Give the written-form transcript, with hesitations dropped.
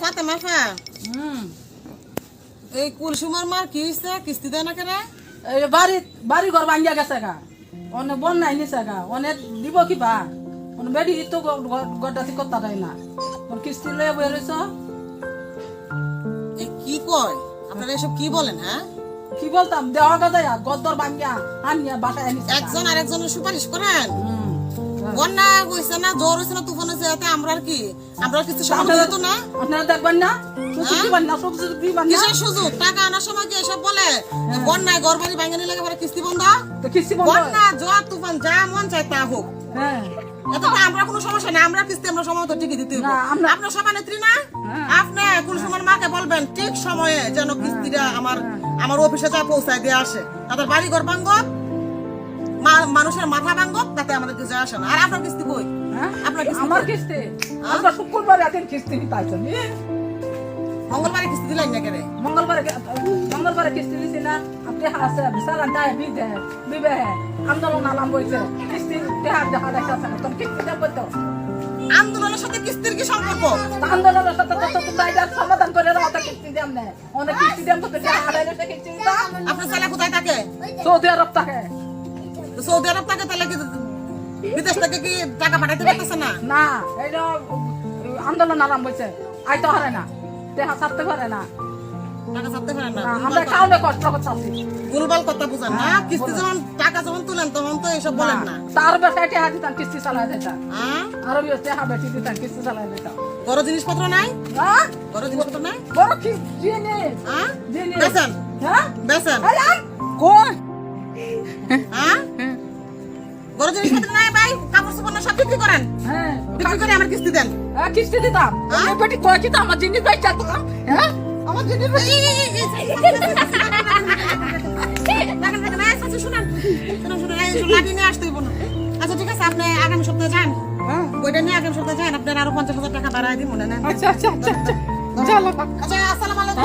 ফাতেমা ফা এই কুলসুমার মার কি হইছে কিস্তি দেয় না কেন এই বাড়ি ঘর ভাঙ্গিয়া গেছে গা অনেক বন্যায় নিছে গা অনেক দিব কিবা অনেক বেডি তো গড্ডাতি করতে দেয় না কিস্তি লয়ে বয়ে রয়েছ এই কি কয় আপনারা এসব কি বলেন হ্যাঁ কি বলতাম দেওয়া গা যায় গদ্দর ভাঙ্গিয়া আনিয়া বাসায় আনিছে একজন আরেকজনের সুপারিশ করেন বন্যা হইছে না জ্বর হইছে না তুফান হইছে এতে আমরা আর কি আমরা কিছু সময় দিত না আপনারা দেখবেন না সুযোগ দিবেন না সবজি দিবেন না কিসের সুযোগ টাকা আনার সময় কি এসব বলে বন্যায় ঘর বাড়ি ভাঙে নিলে একেবারে কিস্তি বন্ধ তো কিস্তি বন্ধ বন্যা জ্বর তুফান যা মন চায় তা হোক হ্যাঁ এত তো আমরা কোনো সমস্যা না আমরা কিস্তি আমরা সময় তো ঠিকই দিতে না, আমরা- আপনার সভানেত্রী না আপনি কুলসুমার মাকে বলবেন ঠিক সময়ে যেন কিস্তিটা আমার অফিসে যা পৌঁছায় দিয়ে আসে তাদের বাড়ি ঘর ভাঙ্গ মানুষের মাথা ভাঙ্গ তাতে আমাদের কিছু আসে না আর আপনার কিস্তি কই হ্যাঁ? আপনার কিস্তি আমার কই? কিস্তি আমরা শুক্রবার একদিন কিস্তি নিতে আইছেন মঙ্গলবারে কিস্তি দিলেন না কেন মঙ্গলবারে কিস্তি দিছি না আপনি হাসে বিশাল দায় বিবে আন্দোলন আলাম বইছে কিস্তি দেখা দেখাছে না তোর কিস্তি দেব তো আন্দোলনের সাথে কিস্তির কি সম্পর্ক আন্দোলনের সাথে তো দায়দার সমাধান করে রাও তা কিস্তি দেম না অনেক কিস্তি দেম তো আড়াই লাখ কিস্তি দাম আপনার ছেলে কোথায় থাকে সৌদি আরব থাকে তো সৌদি আরব থাকে তাহলে কি বিদেশ থেকে কি টাকা পাঠাতে পারতেছে না না এইটা আন্দোলন আরাম হয়েছে আইতে পারে না দেখা ছাড়তে পারে না টাকা ছাড়তে পারেন না আমরা কাউকে কষ্ট করতেছি ভুলভাল কথা বুঝেন না কিস্তি যখন টাকা যখন তুলেন তখন তো এসব বলেন না তার বেটায় টেহা দিতাম কিস্তি চালাই দিতাম হ্যাঁ আরো টেহা বেটি দিতাম কিস্তি চালাই দিতাম বড় জিনিসপত্র নাই হ্যাঁ বড় জিনিসপত্র নাই বড় কি জিনিস হ্যাঁ জিনিস বেছেন হ্যাঁ বেছেন কই হ্যাঁ বড় জিনিসপত্র নাই ভাই কাপড় চোপড় না সব বিক্রি করেন হ্যাঁ বিক্রি করে আমার কিস্তি দেন কিস্তি দিতাম এই বেটি কয় কি আমার জিনিস বেচা তো হ্যাঁ আমার জিনিস আচ্ছা ঠিক আছে আপনি আগামী সপ্তাহে যান বইটা নিয়ে আগামী সপ্তাহে যান আপনার আরো 50,000 টাকা বাড়াই দিই মনে নেন আচ্ছা আচ্ছা আচ্ছা চলো আচ্ছা আসসালামু আলাইকুম